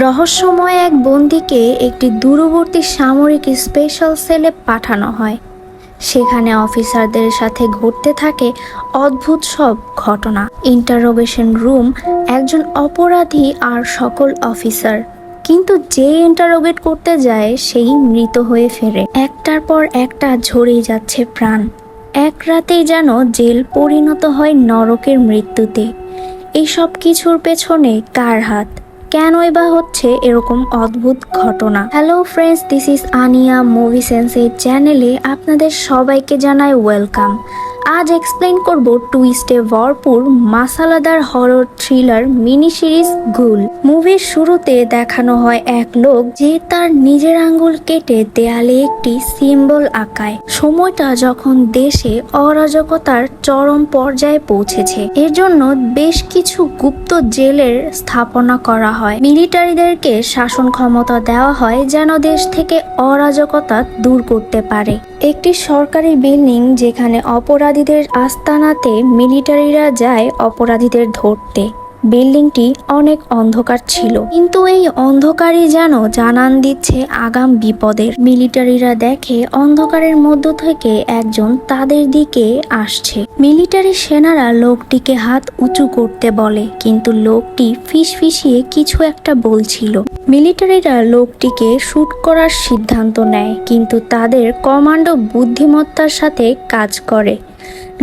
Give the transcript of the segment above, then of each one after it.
রহস্যময় এক বন্দীকে একটি দূরবর্তী সামরিক স্পেশাল সেলে পাঠানো হয়। সেখানে অফিসারদের সাথে ঘটতে থাকে অদ্ভুত সব ঘটনা। ইন্টারোগেশন রুম, একজন অপরাধী আর সকল অফিসার, কিন্তু যে ইন্টারোগেট করতে যায় সেই মৃত হয়ে ফেরে। একটার পর একটা ঝরেই যাচ্ছে প্রাণ। এক রাতেই যেন জেল পরিণত হয় নরকের মৃত্যুতে। এই সব কিছুর পেছনে কার হাত? কেনই বা হচ্ছে এরকম অদ্ভুত ঘটনা? হ্যালো ফ্রেন্ডস, দিস ইজ আনিয়া মুভি সেন্সের চ্যানেলে আপনাদের সবাইকে জানাই ওয়েলকাম। আজ এক্সপ্লেন করব টুইস্টে ভরপুর মাসালাদার হরর থ্রিলার মিনি সিরিজ গুল। মুভির শুরুতে দেখানো হয় এক লোক যে তার নিজের আঙ্গুল কেটে দেয়ালে একটি সিম্বল আঁকায়। সময়টা যখন দেশে অরাজকতার চরম পর্যায়ে পৌঁছেছে, এর জন্য বেশ কিছু গুপ্ত জেলের স্থাপনা করা হয়। মিলিটারিদেরকে শাসন ক্ষমতা দেওয়া হয় যেন দেশ থেকে অরাজকতা দূর করতে পারে। একটি সরকারি বিল্ডিং যেখানে অপরাধীদের আস্তানাতে মিলিটারিরা যায় অপরাধীদের ধরতে। বিল্ডিংটি অনেক অন্ধকার ছিল, কিন্তু এই অন্ধকারই যেন জানান দিচ্ছে আগাম বিপদের। মিলিটারিরা দেখে অন্ধকারের মধ্য থেকে একজন তাদের দিকে আসছে। মিলিটারি সেনারা লোকটিকে হাত উঁচু করতে বলে, কিন্তু লোকটি ফিসফিসিয়ে কিছু একটা বলছিল। মিলিটারিরা লোকটিকে শুট করার সিদ্ধান্ত নেয়, কিন্তু তাদের কমান্ডো বুদ্ধিমত্তার সাথে কাজ করে।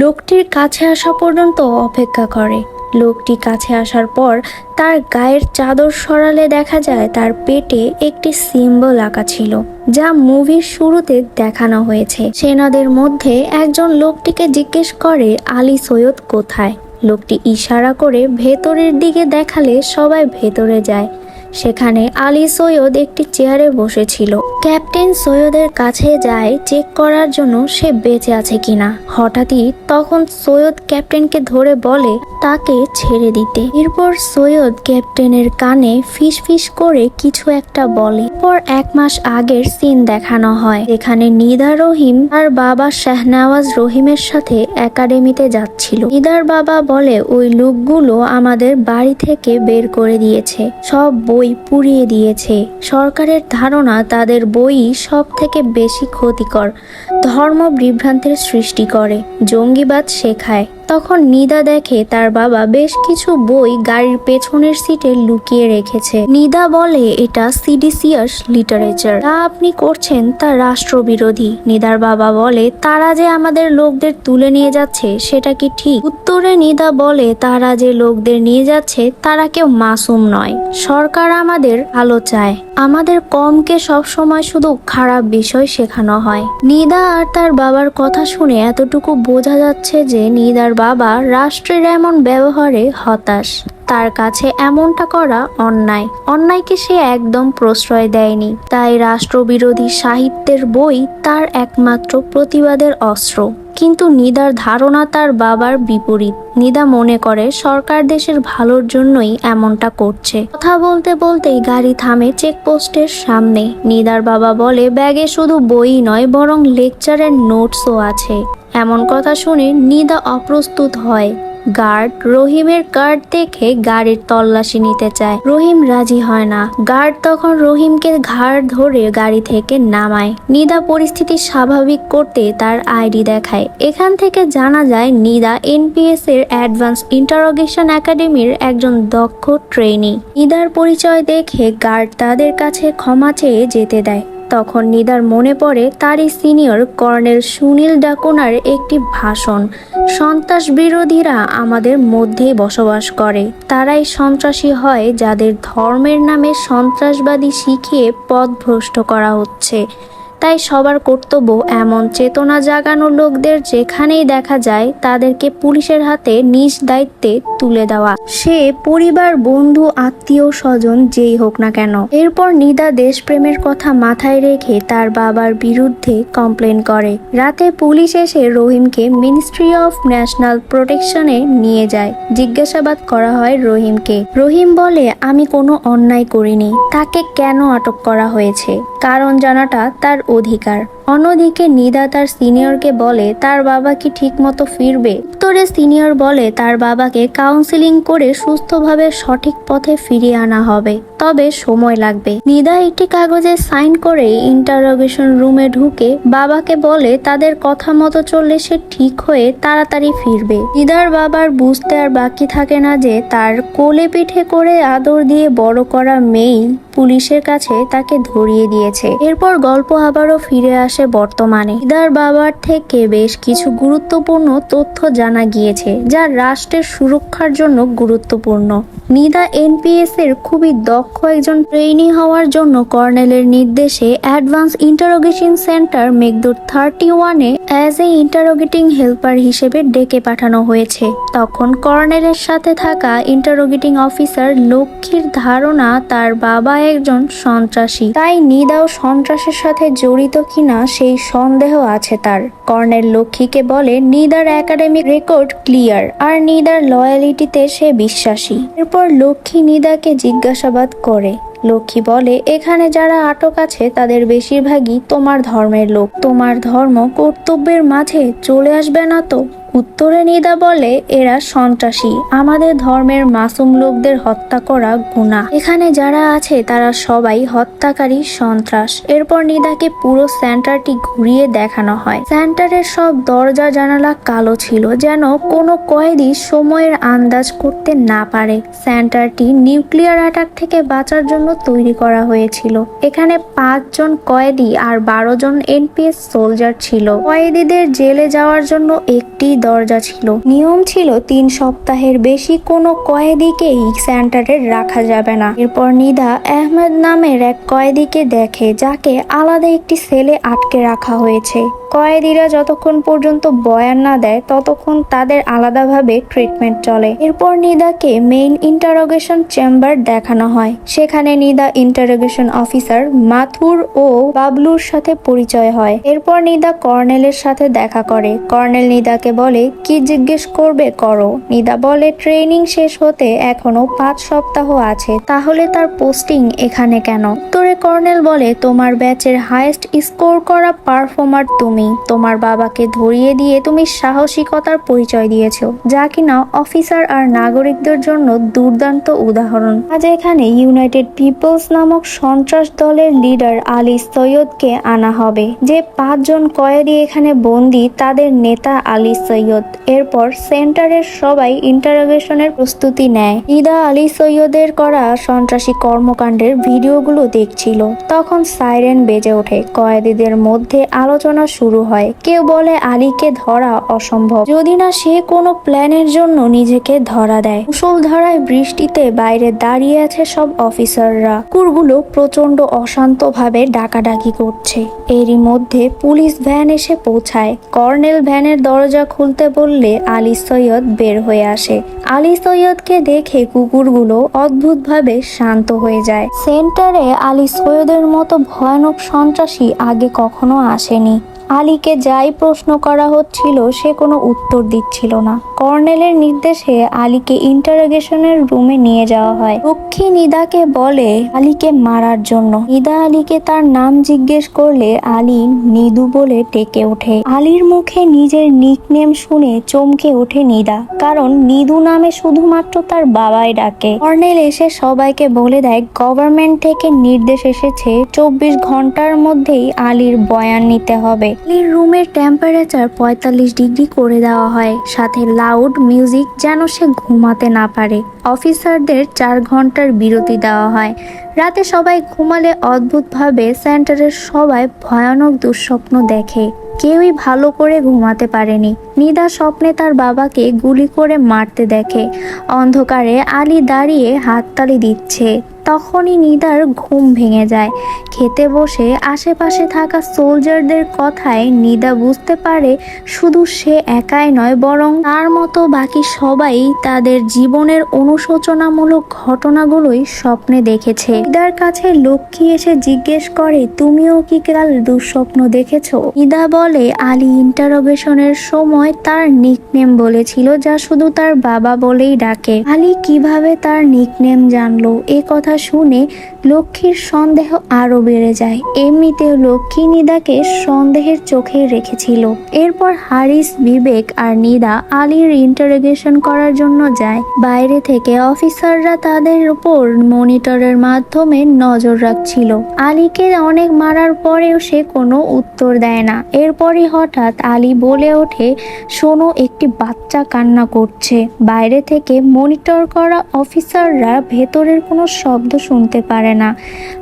লোকটির কাছে আসা পর্যন্ত অপেক্ষা করে। লোকটি কাছে আসার পর তার গায়ের চাদর সরালে দেখা যায় তার পেটে একটি সিম্বল আঁকা ছিল, যা মুভির শুরুতে দেখানো হয়েছে। সেনাদের মধ্যে একজন লোকটিকে জিজ্ঞেস করে আলী সৈয়দ কোথায়। লোকটি ইশারা করে ভেতরের দিকে দেখালে সবাই ভেতরে যায়। সেখানে আলী সৈয়দ একটি চেয়ারে বসেছিল। ক্যাপ্টেন সৈয়দের কাছে যায় চেক করার জন্য সে বেঁচে আছে কিনা। হঠাৎই তখন সৈয়দ ক্যাপ্টেনকে ধরে বলে তাকে ছেড়ে দিতে। এরপর সৈয়দ ক্যাপ্টেনের কানে ফিস ফিস করে কিছু একটা বলে। পর 1 মাস আগের সিন দেখানো হয়, যেখানে নিদা রহিম তার বাবা শাহনওয়াজ রহিমের সাথে একাডেমিতে যাচ্ছিল। নিদার বাবা বলে ওই লোকগুলো আমাদের বাড়ি থেকে বের করে দিয়েছে, সব বই পুড়িয়ে দিয়েছে। সরকারের ধারণা তাদের বই সব থেকে বেশি ক্ষতিকর, ধর্ম বিভ্রান্তির সৃষ্টি করে, জঙ্গিবাদ শেখায়। তখন নিদা দেখে তার বাবা বেশ কিছু বই গাড়ির পেছনের সিটে লুকিয়ে রেখেছে। নিদা বলে এটা সিডিসিয়াস লিটারেচার, যা আপনি করছেন তা রাষ্ট্রবিরোধী। নিদার বাবা বলে তারা যে আমাদের লোকদের তুলে নিয়ে যাচ্ছে সেটা কি ঠিক? উত্তরে নিদা বলে তারা যে লোকদের নিয়ে যাচ্ছে তারা কেউ মাসুম নয়। সরকার আমাদের ভালো চায়, আমাদের কমকে সবসময় শুধু খারাপ বিষয় শেখানো হয়। নিদা আর তার বাবার কথা শুনে এতটুকু বোঝা যাচ্ছে যে নিদার বাবা রাষ্ট্রের এমন ব্যবহারে হতাশ। তার কাছে এমনটা করা অন্যায়, অন্যায়কে সে একদম প্রশ্রয় দেয়নি। তাই রাষ্ট্রবিরোধী সাহিত্যের বই তার একমাত্র প্রতিবাদের অস্ত্র। কিন্তু নিদার ধারণা তার বাবার বিপরীত। নিদা মনে করে সরকার দেশের ভালোর জন্যই এমনটা করছে। কথা বলতে বলতেই গাড়ি থামে চেকপোস্টের সামনে। নিদার বাবা বলে ব্যাগে শুধু বই নয়, বরং লেকচারের নোটসও আছে। এমন কথা শুনে নিদা অপ্রস্তুত হয়। গার্ড রহিমের কার্ড দেখে গাড়ির তল্লাশি নিতে চায়। রহিম রাজি হয় না। গার্ড তখন রহিমকে ঘাড় ধরে গাড়ি থেকে নামায়। নিদা পরিস্থিতি স্বাভাবিক করতে তার আইডি দেখায়। এখান থেকে জানা যায় নিদা এনপিএস এর অ্যাডভান্স ইন্টারোগেশন একাডেমির একজন দক্ষ ট্রেনি। নিদার পরিচয় দেখে গার্ড তাদের কাছে ক্ষমা চেয়ে যেতে দেয়। তখন নিদার মনে পড়ে তারই সিনিয়র কর্নেল সুনীল ডাকোনার একটি ভাষণ, সন্ত্রাস বিরোধীরা আমাদের মধ্যেই বসবাস করে, তারাই সন্ত্রাসী হয় যাদের ধর্মের নামে সন্ত্রাসবাদী শিখিয়ে পথভ্রষ্ট করা হচ্ছে। তাই সবার কর্তব্য এমন চেতনা জাগানো লোকদের যেখানেই দেখা যায় তাদেরকে পুলিশের হাতে নিজ দায়িত্বে তুলে দেওয়া, সে পরিবার, বন্ধু, আত্মীয় স্বজন যেই হোক না কেন। এরপর নিদা দেশপ্রেমের কথা মাথায় রেখে তার বাবার বিরুদ্ধে কমপ্লেন করে। রাতে পুলিশ এসে রহিমকে মিনিস্ট্রি অফ ন্যাশনাল প্রোটেকশনে নিয়ে যায়। জিজ্ঞাসাবাদ করা হয় রহিমকে। রহিম বলে আমি কোনো অন্যায় করিনি, তাকে কেন আটক করা হয়েছে? কারণ জানাটা তার অধিকার। অন্যদিকে নিদা তার সিনিয়রকে বলে তার বাবা কি ঠিকমতো ফিরবে। উত্তরে সিনিয়র বলে তার বাবাকে কাউন্সিলিং করে সুস্থভাবে সঠিক পথে ফিরিয়ে আনা হবে, তবে সময় লাগবে। নিদা একটি কাগজে সাইন করে ইন্টারোগেশন রুমে ঢুকে বাবাকে বলে তাদের কথা মতো চললে সে ঠিক হয়ে তাড়াতাড়ি ফিরবে। নিদার বাবার বুঝতে আর বাকি থাকে না যে তার কোলে পিঠে করে আদর দিয়ে বড় করা মেয়েই পুলিশের কাছে তাকে ধরিয়ে দিয়েছে। এরপর গল্প আবারও ফিরে আসে বর্তমানে। নিদার বাবার থেকে বেশ কিছু গুরুত্বপূর্ণ তথ্য জানা গিয়েছে যা রাষ্ট্রের সুরক্ষার জন্য গুরুত্বপূর্ণ। নিদা এনপিএস এর খুবই দক্ষ একজন ট্রেইনি হওয়ার জন্য কর্নেলের নির্দেশে অ্যাডভান্স ইন্টারোগেশন সেন্টার মেঘদূত 31-এ অ্যাজ এ ইন্টারোগেটিং হেল্পার হিসেবে ডেকে পাঠানো হয়েছে। তখন কর্নেলের সাথে থাকা ইন্টারোগেটিং অফিসার লক্ষ্মীর ধারণা তার বাবা একজন সন্ত্রাসী, তাই নিদাও সন্ত্রাসের সাথে জড়িত কিনা সেই সন্দেহ আছে তার। কর্নেল লক্ষ্মীকে বলে নিদার একাডেমিক রেকর্ড ক্লিয়ার আর নিদার লয়ালিটিতে সে বিশ্বাসী। এরপর লক্ষ্মী নিদাকে জিজ্ঞাসাবাদ করে। লক্ষ্মী বলে এখানে যারা আটক আছে তাদের বেশিরভাগই তোমার ধর্মের লোক, তোমার ধর্ম কর্তব্যের মাঝে চলে আসবে না তো? উত্তরে নিদা বলে এরা সন্ত্রাসী, আমাদের ধর্মের মাসুম লোকদের হত্যা করা গুনাহ, এখানে যারা আছে তারা সবাই হত্যাকারী সন্ত্রাস। এরপর নিদাকে পুরো সেন্টারটি ঘুরিয়ে দেখানো হয়। সেন্টারের সব দরজা জানালা কালো ছিল, যেন কোনো কয়েদি সময়ের আন্দাজ করতে না পারে। সেন্টারটি নিউক্লিয়ার অ্যাটাক থেকে বাঁচার জন্য তৈরি করা হয়েছিল। এখানে 5 জন কয়েদি আর 12 জন এনপিএস সোলজার ছিল। কয়েদিদের জেলে যাওয়ার জন্য একটি দরজা ছিল। নিয়ম ছিল 3 সপ্তাহের বেশি কোনো কয়েদিকেই সেন্টারে রাখা যাবে না। এরপর নিদা আহমেদ নামের এক কয়েদিকে দেখে যাকে আলাদা একটি সেলে আটকে রাখা হয়েছে। কয়েদিরা যতক্ষণ পর্যন্ত বয়ান না দেয় ততক্ষণ তাদের আলাদাভাবে ট্রিটমেন্ট চলে। এরপর নিদাকে মেইন ইন্টারোগেশন চেম্বার দেখানো হয়। সেখানে নিদা ইন্টারোগেশন অফিসার মাথুর ও বাবলুর সাথে পরিচয় হয়। এরপর নিদা কর্নেলের সাথে দেখা করে। কর্নেল নিদাকে বলে কি জিজ্ঞেস করবে করো। নিদা বলে ট্রেনিং শেষ হতে এখনো 5 সপ্তাহ আছে, তাহলে তার পোস্টিং এখানে কেন? উত্তরে কর্নেল বলে তোমার ব্যাচের হাইয়েস্ট স্কোর করা পারফর্মার তুমি। তোমার বাবাকে ধরিয়ে দিয়ে তুমি সাহসিকতার পরিচয় দিয়েছো, যা কিনা অফিসার আর নাগরিকদের জন্য দুর্দান্ত উদাহরণ। আজ এখানে ইউনাইটেড পিপলস নামক সন্ত্রাস দলের লিডার আলী সৈয়দকে আনা হবে। যে 5 জন কয়েদি এখানে বন্দী তাদের নেতা আলী সৈয়দ। এরপর সেন্টারের সবাই ইন্টারোগেশনের প্রস্তুতি নেয়। নিদা আলী সৈয়দের করা সন্ত্রাসী কর্মকাণ্ডের ভিডিওগুলো দেখছিল। তখন সাইরেন বেজে ওঠে। কয়েদিদের মধ্যে আলোচনা শুরু হয়। কেউ বলে আলীকে ধরা অসম্ভব, যদি না সে কোনো প্ল্যানের জন্য নিজেকে ধরা দেয়। মুষলধারায় বৃষ্টিতে বাইরে দাঁড়িয়ে আছে সব অফিসাররা। কুকুরগুলো প্রচন্ড অশান্ত ভাবে ডাকাডাকি করছে। এরই মধ্যে পুলিশ ভ্যান এসে পৌঁছায়। কর্নেল ভ্যানের দরজা খুলতে বললে আলী সৈয়দ বের হয়ে আসে। আলী সৈয়দকে দেখে কুকুরগুলো অদ্ভুতভাবে শান্ত হয়ে যায়। সেন্টারে আলী সৈয়দের মতো ভয়ানক সন্ত্রাসী আগে কখনো আসেনি। আলীকে যাই প্রশ্ন করা হচ্ছিল সে কোনো উত্তর দিচ্ছিল না। কর্নেলের নির্দেশে আলীকে ইন্টারোগেশনের রুমে নিয়ে যাওয়া হয়। লক্ষ্মী নিদাকে বলে আলীকে মারার জন্য। নিদা আলীকে তার নাম জিজ্ঞেস করলে আলী নিদু বলে ডেকে ওঠে। আলীর মুখে নিজের নিকনেম শুনে চমকে ওঠে নিদা, কারণ নিদু নামে শুধুমাত্র তার বাবাই ডাকে। কর্নেল এসে সবাইকে বলে দেয় গভর্নমেন্ট থেকে নির্দেশ এসেছে 24 ঘন্টার মধ্যেই আলীর বয়ান নিতে হবে। আলীর রুমের টেম্পারেচার 45 ডিগ্রি করে দেওয়া হয়, সাথে লাউড মিউজিক যেন সে ঘুমাতে না পারে। অফিসারদের 4 ঘন্টার বিরতি দেওয়া হয়। রাতে সবাই ঘুমালে অদ্ভুতভাবে সেন্টারের সবাই ভয়ানক দুঃস্বপ্ন দেখে। কেউই ভালো করে ঘুমাতে পারেনি। নিদা স্বপ্নে তার বাবাকে গুলি করে মারতে দেখে। অন্ধকারে আলী দাঁড়িয়ে হাততালি দিচ্ছে। তখনই নিদার ঘুম ভেঙে যায়। খেতে বসে আশেপাশে থাকা সোলজারদের কথায় নিদা বুঝতে পারে শুধু সে একাই নয়, বরং তার মতো বাকি সবাই তাদের জীবনের অনুশোচনামূলক ঘটনাগুলোই স্বপ্নে দেখেছে। নিদার কাছে লক্ষ্মী এসে জিজ্ঞেস করে তুমিও কি কাল দুঃস্বপ্ন দেখেছো? নিদা বলে আলী ইন্টারোগেশনের সময় তার নিকনেম বলেছিল, যা শুধু তার বাবা বলেই ডাকে। আলী কিভাবে তার নিকনেম জানলো এ কথা কথা শুনে লক্ষ্মীর সন্দেহ আরো বেড়ে যায়। এমনিতেও লক্ষ্মী নিদাকে সন্দেহের চোখে রেখেছিল। এরপর হারিস, বিবেক আর নিদা আলীর ইন্টারোগেশন করার জন্য যায়। বাইরে থেকে অফিসাররা তাদের উপর মনিটরের মাধ্যমে নজর রাখছিল। আলীকে অনেক মারার পরেও সে কোনো উত্তর দেয় না। এরপরই হঠাৎ আলী বলে ওঠে, শোনো, একটি বাচ্চা কান্না করছে। বাইরে থেকে মনিটর করা অফিসাররা ভেতরের কোনো শব্দ শুনতে পারে না।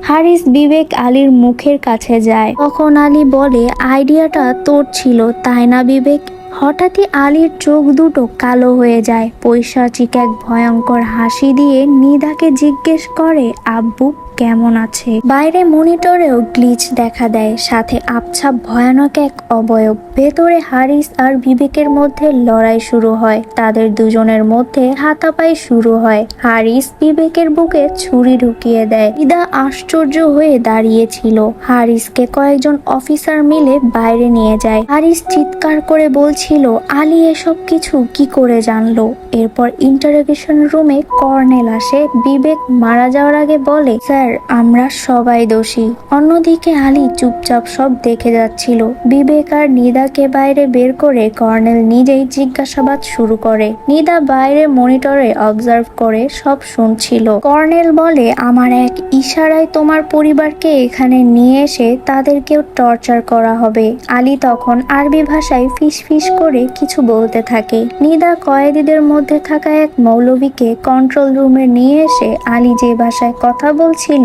হারিস, বিবেক আলীর মুখের কাছে যায়। তখন আলী বলে, আইডিয়াটা তোর ছিল, তাই না বিবেক? হঠাৎই আলীর চোখ দুটো কালো হয়ে যায়। পৈশাচিক এক ভয়ঙ্কর হাসি দিয়ে নিদাকে জিজ্ঞেস করে, আব্বু কেমন আছে? বাইরে মনিটরেও গ্লিচ দেখা দেয়, সাথে আবছা ভয়ানক এক অবয়ব। ভেতরে হারিস আর বিবেকের মধ্যে লড়াই শুরু হয়। তাদের দুজনের মধ্যে হাতাপাই শুরু হয়। হারিস বিবেকের বুকে ছুরি ঢুকিয়ে দেয়। নিদা আশ্চর্য হয়ে দাঁড়িয়েছিল। হারিসকে কয়েকজন অফিসার মিলে বাইরে নিয়ে যায়। হারিস চিৎকার করে বলছিল, আলী এসব কিছু কি করে জানলো? এরপর ইন্টারোগেশন রুমে কর্নেল আসে। বিবেক মারা যাওয়ার আগে বলে, স্যার, আমরা সবাই দোষী। অন্যদিকে আলী চুপচাপ সব দেখে যাচ্ছিল। বিবেক আর নিদাকে বাইরে বের করে কর্নেল নিজেই জিজ্ঞাসাবাদ শুরু করে। নিদা বাইরে মনিটরে অবজার্ভ করে সব শুনছিল। কর্নেল বলে, আমার এক ইশারায় তোমার পরিবারকে এখানে নিয়ে এসে তাদেরকেও টর্চার করা হবে। আলী তখন আরবি ভাষায় ফিসফিস করে কিছু বলতে থাকে। নিদা কয়েদিদের মধ্যে থাকা এক মৌলবীকে কন্ট্রোল রুমে নিয়ে এসে আলী যে ভাষায় কথা বলছিল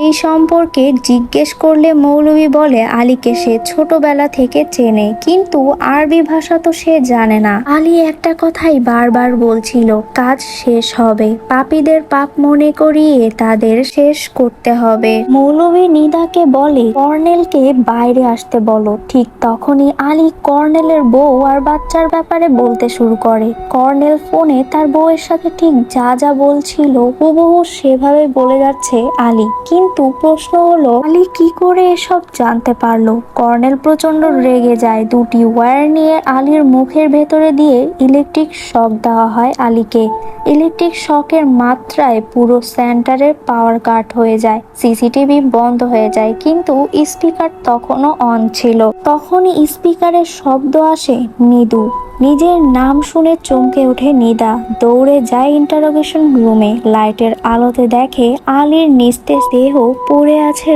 এই সম্পর্কে জিজ্ঞেস করলে মৌলবী বলে আলীকে সে ছোটবেলা থেকে চেনে, কিন্তু আরবি ভাষা তো সে জানে না। আলী একটা কথাই বারবার বলছিল, কাজ শেষ হবে, পাপীদের পাপ মনে করিয়ে তাদের শেষ করতে হবে। মৌলবী নিদাকে বলে, কর্নেলকে বাইরে আসতে বলো। ঠিক তখনই আলী কর্নেলের বউ আর বাচ্চার ব্যাপারে বলতে শুরু করে। কর্নেল ফোনে তার বউয়ের সাথে ঠিক যা যা বলছিল হুবহু সেভাবে বলে যাচ্ছে আলী। কিন্তু প্রশ্ন হলো, আলী কি করে এসব জানতে পারলো? কর্নেল প্রচন্ড রেগে যায়। দুটি ওয়্যার নিয়ে আলীর মুখের ভেতরে দিয়ে ইলেকট্রিক শক দেওয়া হয় আলীকে। ইলেকট্রিক শকের মাত্রায় পুরো সেন্টারের পাওয়ার কাট হয়ে যায়। সিসিটিভি বন্ধ হয়ে যায়, কিন্তু স্পিকার তখনও অন ছিল। তখনই স্পিকারের শব্দ আসে, নিদু। নিজের নাম শুনে চমকে ওঠে নিদা। দৌড়ে যায় ইন্টারোগেশন রুমে। লাইটের আলোতে দেখে আলীর নিস্তেজ দেহ পড়ে আছে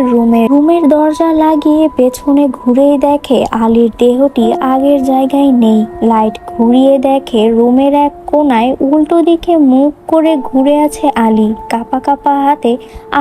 রুমের দরজা লাগিয়ে পেছনে ঘুরেই দেখে আলীর দেহটি আগের জায়গায় নেই। লাইট ঘুরিয়ে দেখে রুমের এক কোনায় উল্টো দিকে মুখ করে ঘুরে আছে আলী। কাঁপা কাঁপা হাতে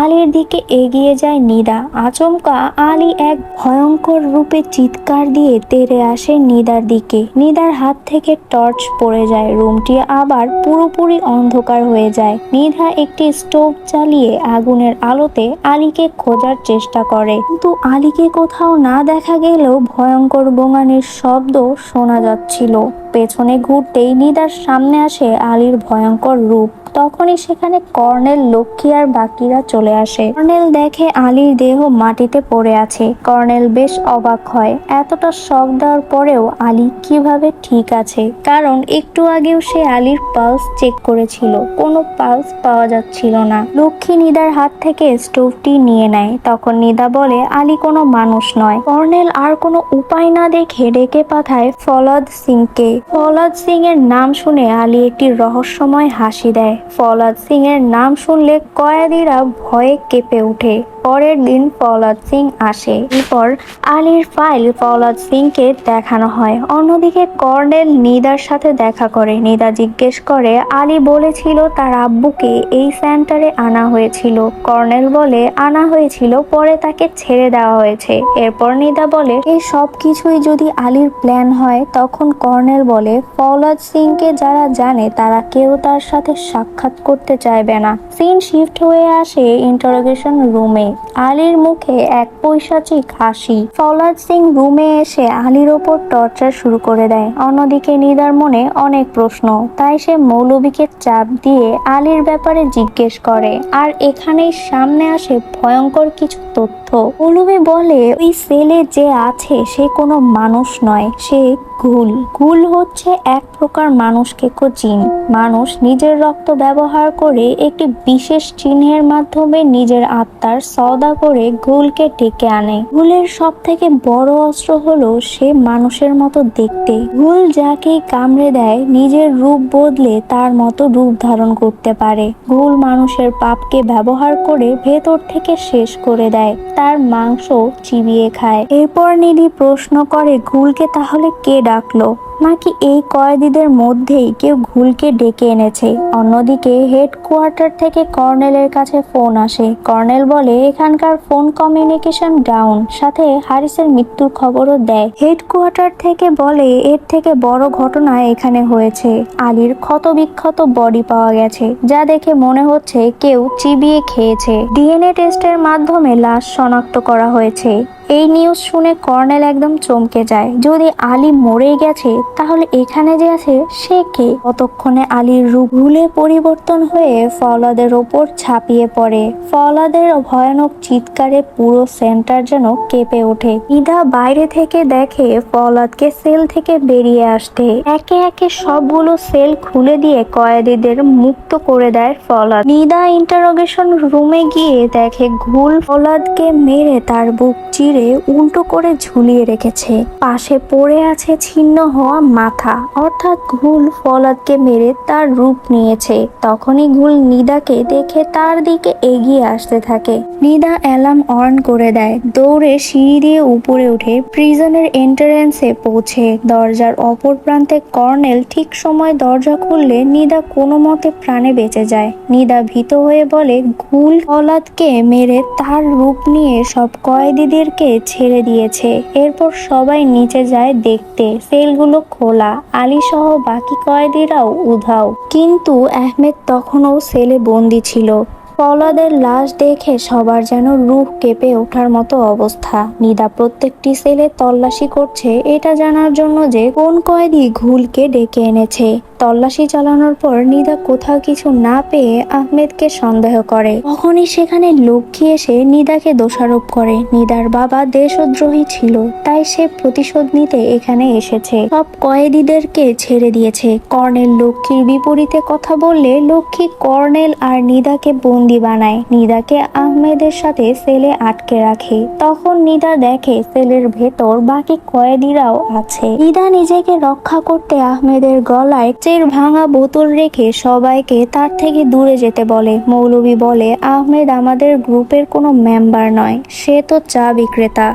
আলীর দিকে এগিয়ে যায় নিদা। আচমকা আলী এক ভয়ঙ্কর রূপে চিৎকার দিয়ে তেড়ে আসে নিদার দিকে। নিদার হাত থেকে টর্চ পড়ে যায়। রুমটি আবার পুরোপুরি অন্ধকার হয়ে যায়। নিধা একটি স্টোভ চালিয়ে আগুনের আলোতে আলীকে খোঁজার চেষ্টা করে, কিন্তু আলীকে কোথাও না দেখা গেলেও ভয়ঙ্কর গোঙানির শব্দ শোনা যাচ্ছিল। পেছনে ঘুরতেই নিদার সামনে আসে আলীর ভয়ঙ্কর রূপ। তখনই সেখানে কর্নেল, লক্ষ্মী আর বাকিরা চলে আসে। কর্নেল দেখে আলীর দেহ মাটিতে পড়ে আছে। কর্নেল বেশ অবাক হয়, এতটা শক দেওয়ার পরেও আলী কিভাবে ঠিক আছে, কারণ একটু আগেও সে আলীর পালস চেক করেছিল, কোনো পালস পাওয়া যাচ্ছিল না। লক্ষ্মী নিদার হাত থেকে স্টোভটি নিয়ে নেয়। তখন নিদা বলে, আলী কোনো মানুষ নয়। কর্নেল আর কোনো উপায় না দেখে ডেকে পাঠায় ফওলাদ সিংকে। ফওলাদ সিং এর নাম শুনে আলী একটি রহস্যময় হাসি দেয়। ফওলাদ সিং এর নাম শুনলে কয়েদিরা ভয়ে কেঁপে ওঠে। পরের দিন ফওলাদ সিং আসে। এরপর আলীর ফাইল ফওলাদ সিংকে দেখানো হয়। অন্যদিকে কর্নেল নিদার সাথে দেখা করে। নিদা জিজ্ঞেস করে, আলী বলেছিল তার আব্বুকে এই সেন্টারে আনা হয়েছিল। কর্নেল বলে, আনা হয়েছিল, পরে তাকে ছেড়ে দেওয়া হয়েছে। এরপর নিদা বলে, এই সব কিছুই যদি আলীর প্ল্যান হয়। তখন কর্নেল বলে, ফওলাদ সিংকে যারা জানে তারা কেউ তার সাথে সাক্ষাৎ করতে চাইবে না। সিন শিফট হয়ে আসে ইন্টারোগেশন রুমে। আলীর মুখে এক পৈশাচিক হাসি। ফওলাদ সিং রুমে এসে আলীর ওপর টর্চার শুরু করে দেয়। অন্যদিকে নিদার মনে অনেক প্রশ্ন, তাই সে মৌলভীকে চাপ দিয়ে আলীর ব্যাপারে জিজ্ঞেস করে। আর এখানেই সামনে আসে ভয়ঙ্কর কিছু তথ্য। মৌলভী বলে ওই সেলে যে আছে সে কোনো মানুষ নয়, সে ঘুল। ঘুল হচ্ছে এক প্রকার মানুষকে জিন। মানুষ নিজের রক্ত ব্যবহার করে একটি বিশেষ চিহ্নের মাধ্যমে নিজের আত্মার সওদা করে ঘুলকে ডেকে আনে। ঘুলের সব থেকে বড় অস্ত্র হলো সে মানুষের মতো দেখতে। ঘুল যাকেই কামড়ে দেয় নিজের রূপ বদলে তার মতো রূপ ধারণ করতে পারে। ঘুল মানুষের পাপকে ব্যবহার করে ভেতর থেকে শেষ করে দেয়, তার মাংস চিবিয়ে খায়। এরপর নিধি প্রশ্ন করে ঘুলকে তাহলে কে ডাকলো, নাকি এই কয়েদিদের মধ্যেই কেউ ঘুলকে ডেকে এনেছে। অন্যদিকে হেডকোয়ার্টার থেকে কর্নেলের কাছে ফোন আসে। কর্নেল বলে এখানকার ফোন কমিউনিকেশন ডাউন, সাথে হারিসের মৃত্যুর খবরও দেয়। হেডকোয়ার্টার থেকে বলে এর থেকে বড় ঘটনা এখানে হয়েছে। আলীর ক্ষতবিক্ষত বডি পাওয়া গেছে, যা দেখে মনে হচ্ছে কেউ চিবিয়ে খেয়েছে। ডিএনএ টেস্টের মাধ্যমে লাশ শনাক্ত করা হয়েছে। এই নিউজ শুনে কর্নেল একদম চমকে যায়। যদি আলী মরে গেছে তাহলে এখানে যে আছে সে কে? ততক্ষণে আলীর রূপ ভুলে পরিবর্তন হয়ে ফওলাদের ওপর ঝাঁপিয়ে পড়ে। ফওলাদের ভয়ানক চিৎকারে পুরো সেন্টার যেন কেঁপে ওঠে। নিদা বাইরে থেকে দেখে ফওলাদকে সেল থেকে বেরিয়ে আসতে। একে একে সবগুলো সেল খুলে দিয়ে কয়েদিদের মুক্ত করে দেয় ফওলাদ। নিদা ইন্টারোগেশন রুমে গিয়ে দেখে ঘুল ফওলাদকে মেরে তার বুক চিরে উল্টো করে ঝুলিয়ে রেখেছে। পাশে পড়ে আছে ছিন্ন হওয়া মাথা, অর্থাৎ ঘুল ফওলাদকে মেরে তার রূপ নিয়েছে। তখনই ঘুল নিদাকে দেখে তার দিকে এগিয়ে আসতে থাকে। নিদা অ্যালার্ম অন করে দেয়, দৌড়ে সিঁড়ি দিয়ে উপরে উঠে প্রিজনের এন্ট্রান্সে পৌঁছে। দরজার অপর প্রান্তে কর্নেল ঠিক সময় দরজা খুললে নিদা কোনো মতে প্রাণে বেঁচে যায়। নিদা ভীত হয়ে বলে ঘুল ফওলাদকে মেরে তার রূপ নিয়ে সব কয়েদিদেরকে ছেড়ে দিয়েছে। এরপর সবাই নিচে যায় দেখতে সেলগুলো খোলা, আলী সহ বাকি কয়েদিরাও উধাও। কিন্তু আহমেদ তখনও সেলে বন্দি ছিল। ফওলাদের লাশ দেখে সবার যেন রূহ কেঁপে ওঠার মতো অবস্থা। নিদা প্রত্যেকটি সেলে তল্লাশি করছে এটা জানার জন্য যে কোন কয়েদি ঘুলকে ডেকে এনেছে। তল্লাশি চালানোর পর নিদা কোথাও কিছু না পেয়ে আহমেদকে সন্দেহ করে। তখনই সেখানে লক্ষ্মী এসে নিদাকে দোষারোপ করে নিদার বাবা দেশদ্রোহী ছিল, তাই সে প্রতিশোধ নিতে এখানে এসেছে। সব কয়েদিদেরকে ছেড়ে দিয়েছে। কর্নেল লক্ষ্মীর বিপরীতে কথা বললে লক্ষ্মী কর্নেল আর নিদাকে বন্দি বানায়। নিদাকে আহমেদের সাথে সেলে আটকে রাখে। তখন নিদা দেখে সেলের ভেতর বাকি কয়েদিরাও আছে। নিদা নিজেকে রক্ষা করতে আহমেদের গলায় ভাঙা বোতল রেখে সবাইকে তার থেকে দূরে যেতে বলে। মৌলভী বলে আহমেদ আমাদের গ্রুপের কোনো মেম্বার নয়, সে তো চা বিক্রেতা।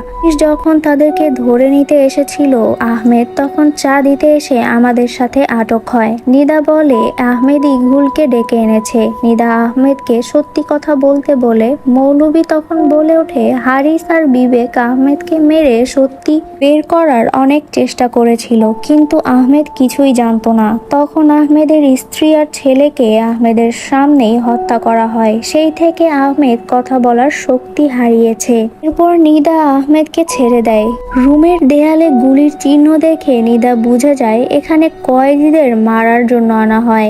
যখন তাদেরকে ধরে নিতে এসেছিল আহমেদ তখন চা দিতে এসে আমাদের সাথে আটক হয়। নিদা বলে আহমেদই ঘুলকে ডেকে এনেছে। নিদা আহমেদকে সত্যি কথা বলতে বলে। মৌলভী তখন বলে ওঠে হারিস আর বিবেক আহমেদকে মেরে সত্যি বের করার অনেক চেষ্টা করেছিল, কিন্তু আহমেদ কিছুই জানতো না। তখন আহমেদের স্ত্রী আর ছেলেকে আহমেদের সামনেই হত্যা করা হয়। সেই থেকে আহমেদ কথা বলার শক্তি হারিয়েছে। এরপর নিদা আহমেদকে ছেড়ে দেয়। রুমের দেয়ালে গুলির চিহ্ন দেখে নিদা বুঝে যায় এখানে কয়েদিদের মারার জন্য আনা হয়।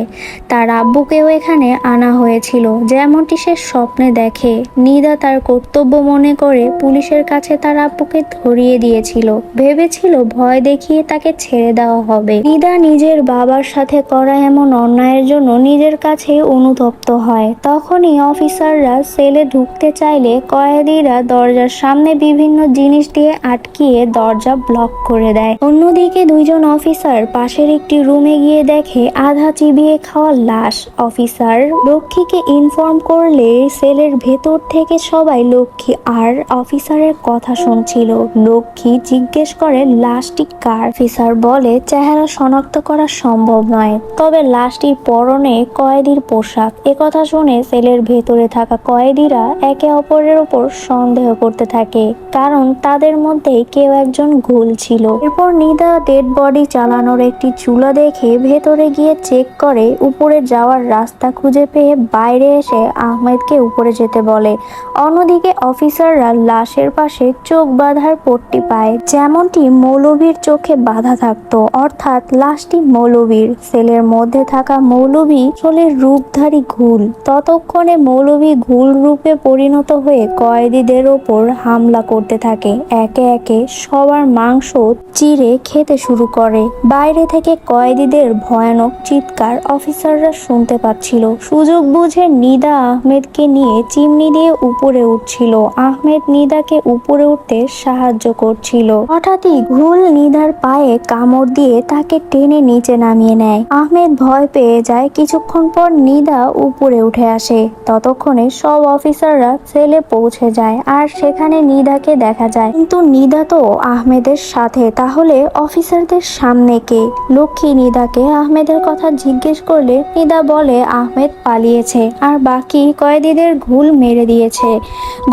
তার আব্বুকেও এখানে আনা হয়েছিল, যেমনটি সে স্বপ্নে দেখে। নিদা তার কর্তব্য মনে করে পুলিশের কাছে তার আব্বুকে ধরিয়ে দিয়েছিল। ভেবেছিল ভয় দেখিয়ে তাকে ছেড়ে দেওয়া হবে। নিদা নিজের বাবার সাথে করা এমন অন্যায়ের জন্য নিজের কাছে অনুতপ্ত হয়। তখনই অফিসাররা সেলে ঢুকতে চাইলে কয়েদিরা দরজার সামনে বিভিন্ন জিনিস দিয়ে আটকিয়ে দরজা ব্লক করে দেয়। অন্যদিকে দুইজন অফিসার পাশের একটি রুমে গিয়ে দেখে আধা চিবিয়ে খাওয়া লাশ। অফিসার লক্ষ্মীকে ইনফর্ম করলে সেলের ভেতর থেকে সবাই লক্ষ্মী আর অফিসারের কথা শুনছিল। লক্ষ্মী জিজ্ঞেস করে লাশটি কার। অফিসার বলে চেহারা শনাক্ত করা সম্ভব নয়, তবে লাশটির পরনে কয়েদির পোশাক। একথা শুনে সেলের ভেতরে থাকা কয়েদিরা একে অপরের উপর সন্দেহ করতে থাকে, কারণ তাদের মধ্যে কেউ একজন ঘুল ছিল। এরপর নিদা ডেড বডি চালানোর একটি চুলা দেখে ভেতরে গিয়ে চেক করে। উপরে যাওয়ার রাস্তা খুঁজে পেয়ে বাইরে এসে আহমেদকে উপরে যেতে বলে। অন্যদিকে অফিসাররা লাশের পাশে চোখ বাঁধার পট্টি পায়, যেমনটি মৌলভীর চোখে বাঁধা থাকতো, অর্থাৎ লাশটি মৌলভীর। সেলের মধ্যে থাকা মৌলভী আসলে রূপধারী ঘুল। ততক্ষণে মৌলভী ঘুল রূপে পরিণত হয়ে কয়েদিদের ওপর হামলা করতে থাকে। একে একে সবার মাংস চিরে খেতে শুরু করে। বাইরে থেকে কয়েদিদের ভয়ানক চিৎকার অফিসাররা শুনতে পাচ্ছিল। সুযোগ বুঝে নিদা আহমেদকে নিয়ে চিমনি দিয়ে উপরে উঠছিল। আহমেদ নিদাকে উপরে উঠতে সাহায্য করছিল। হঠাৎই ঘুল নিদার পায়ে কামড় দিয়ে তাকে টেনে নিচে নামিয়ে নেয়। আহমেদ ভয় পেয়ে যায়। কিছুক্ষণ পর নিদা উপরে উঠে আসে। ততক্ষণে সব অফিসাররা সেলে পৌঁছে যায় আর সেখানে নিদাকে দেখা যায়, কিন্তু নিদা তো আহমেদের সাথে। তাহলে অফিসারদের সামনে কে? লক্ষ্মী নিদাকে আহমেদের কথা জিজ্ঞেস করলে নিদা বলে আহমেদ পালিয়েছে আর বাকি কয়েদিদের ঘুল মেরে দিয়েছে।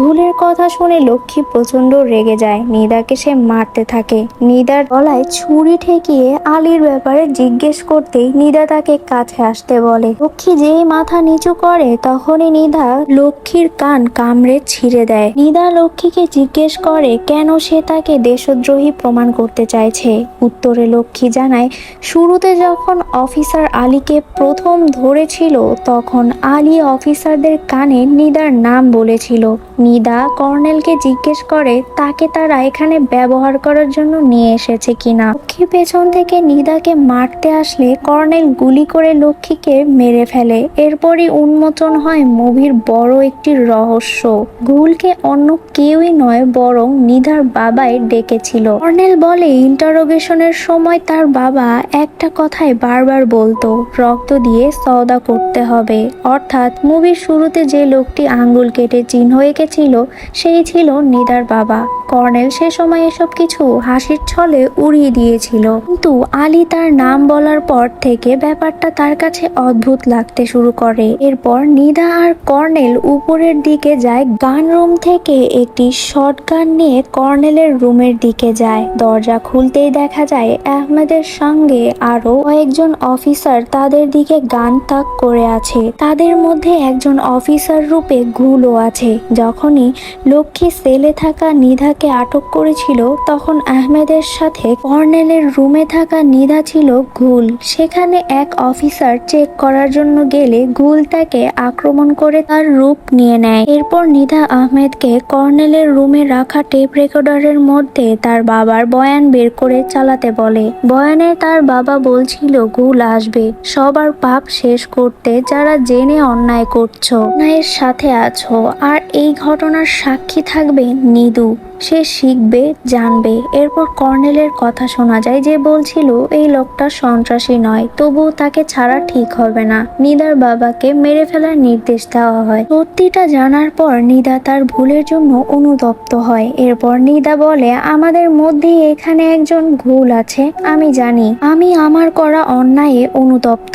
ঘুলের কথা শুনে লক্ষ্মী প্রচন্ড রেগে যায়। নিদাকে সে মারতে থাকে। নিদার গলায় ছুরি ঠেকিয়ে আলীর ব্যাপারে জিজ্ঞেস করতেই নিদা তাকে কাছে আসতে বলে। লক্ষ্মী যেই মাথা নিচু করে তখনই নিদা লক্ষ্মীর কান কামড়ে ছিঁড়ে দেয়। নিদা লক্ষ্মীকে জিজ্ঞেস করে কেন সে তাকে দেশদ্রোহী প্রমাণ করতে চাইছে। উত্তরে লক্ষ্মী জানায়, শুরুতে যখন অফিসার আলীকে প্রথম ধরেছিল তখন আলী অফিসারদের কানে নিদার নাম বলেছিল। নিদা কর্নেলকে জিজ্ঞেস করে তাকে তারা এখানে ব্যবহার করার জন্য নিয়ে এসেছে কিনা। লক্ষ্মী পেছন থেকে নিদাকে মারতে আসলে কর্নেল গুলি করে লক্ষ্মীকে মেরে ফেলে। এরপরই উন্মোচন হয় মুভির বড় একটি রহস্য। ঘুলকে অন্য কেউই নয় বরং নিদার বাবাই ডেকেছিল। কর্নেল বলে ইন্টারোগেশনের সময় তার বাবা একটা কথাই বারবার বলতো, রক্ত দিয়ে সওদা করতে হবে। অর্থাৎ মুভির শুরুতে যে লোকটি আঙ্গুল কেটে চিহ্ন এঁকেছিল সেই ছিল নিদার বাবা। কর্নেল সে সময় এসব কিছু হাসির ছলে উড়িয়ে দিয়েছিল, কিন্তু আলী তার নাম বলার পর থেকে ব্যাপারটা তার কাছে অদ্ভুত লাগতে শুরু করে। এরপর নিদা আর কর্নেল উপরের দিকে যায়। গান রুম থেকে একটি শটগান নিয়ে কর্নেলের রুমের দিকে যায়। দরজা খুলতেই দেখা যায় আহমেদের সঙ্গে আরো কয়েকজন অফিসার তাদের দিকে গান তাক করে আছে। তাদের মধ্যে একজন অফিসার রূপে ঘুলও আছে। যখনই লক্ষ্মী সেলে থাকা নিধাকে আটক করেছিল তখন আহমেদের সাথে কর্নেলের রুমে থাকা নিধা ছিল ঘুল। সেখানে এক অফিসার চেক করার জন্য গেলে ঘুল তাকে আক্রমণ করে তার রূপ নিয়ে নেয়। এরপর নিধা আহমেদকে কর্নেলের রুমে রাখা টেপ রেকর্ডারের মধ্যে তার বাবার বয়ান বের করে চালাতে বলে। বয়ানে তার বাবা বলছিল ঘুল আসবে সবার পাপ শেষ করতে, যারা জেনে অন্যায় করছো, অন্যায়ের সাথে আছো। আর এই ঘটনার সাক্ষী থাকবে নিদু। সে শিখবে, জানবে। এরপর কর্নেলের কথা শোনা যায় যে বলছিল এই লোকটা সন্ত্রাসী নয়, তবুও তাকে ছাড়া ঠিক হবে না। নিদার বাবাকে মেরে ফেলার নির্দেশ দেওয়া হয়। সত্যিটা জানার পর নিদা তার ভুলের জন্য অনুতপ্ত হয়। এরপর নিদা বলে আমাদের মধ্যে এখানে একজন ঘুল আছে। আমি জানি আমি আমার করা অন্যায়ে অনুতপ্ত।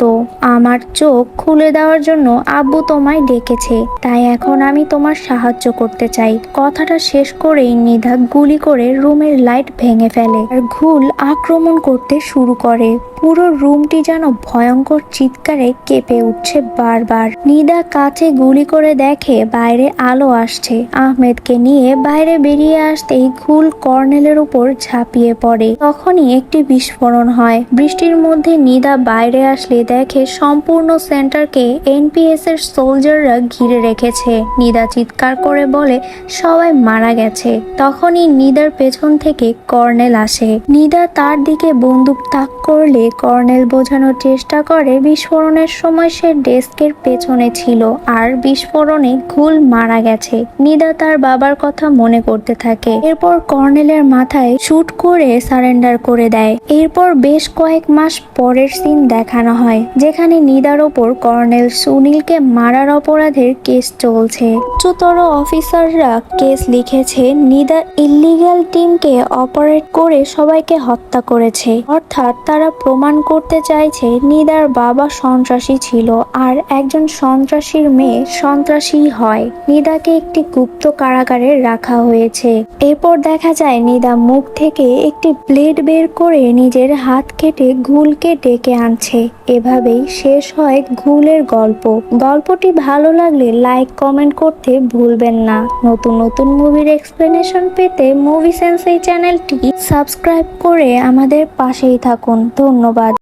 আমার চোখ খুলে দেওয়ার জন্য আব্বু তোমায় ডেকেছে, তাই এখন আমি তোমার সাহায্য করতে চাই। কথাটা শেষ করেই নিধা গুলি করে রুমের লাইট ভেঙে ফেলে আর ঘুল আক্রমণ করতে শুরু করে। পুরো রুমটি যেন ভয়ঙ্কর চিৎকারে কেঁপে উঠছে বারবার। নিদা কাছে গুলি করে দেখে বাইরে আলো আসছে। আহমেদকে নিয়ে বাইরে বেরিয়ে আসতেই ঘুল কর্নেলের উপর ঝাঁপিয়ে পড়ে। তখনই একটি বিস্ফোরণ হয়। বৃষ্টির মধ্যে নিদা বাইরে আসলে দেখে সম্পূর্ণ সেন্টারকে এনপিএস এর সোলজাররা ঘিরে রেখেছে। নিদা চিৎকার করে বলে সবাই মারা গেছে। তখনই নিদার পেছন থেকে কর্নেল আসে। নিদা তার দিকে বন্দুক তাক করলে কর্নেল বোঝানোর চেষ্টা করে বিস্ফোরণের সময় সে ডেস্কের পেছনে ছিল আর বিস্ফোরণে ঘুল মারা গেছে। নিদা তার বাবার কথা মনে করতে থাকে। এরপর কর্নেলের মাথায় শুট করে সারেন্ডার করে দেয়। এরপর বেশ কয়েক মাস পরের সিন দেখানো হয়, যেখানে নিদার ওপর কর্নেল সুনীলকে মারার অপরাধের কেস চলছে। উচ্চতর অফিসাররা কেস লিখেছে নিদা ইল্লিগাল টিমকে অপারেট করে সবাইকে হত্যা করেছে, অর্থাৎ তারা প্রমাণ করতে চাইছে নিদার বাবা সন্ত্রাসী ছিল আর একজন সন্ত্রাসীর মেয়ে সন্ত্রাসী হয়। নিদাকে একটি গুপ্ত কারাগারে রাখা হয়েছে। এরপর দেখা যায় নিদা মুখ থেকে একটি ব্লেড বের করে নিজের হাত কেটে ঘুলকে ডেকে আনছে। এভাবেই শেষ হয় ঘুলের গল্প। গল্পটি ভালো লাগলে লাইক কমেন্ট করতে ভুলবেন না। নতুন নতুন মুভির এক্সপ্লেনেশন পেতে মুভি সেন্স এই চ্যানেলটি সাবস্ক্রাইব করে আমাদের পাশেই থাকুন। ধন্যবাদ।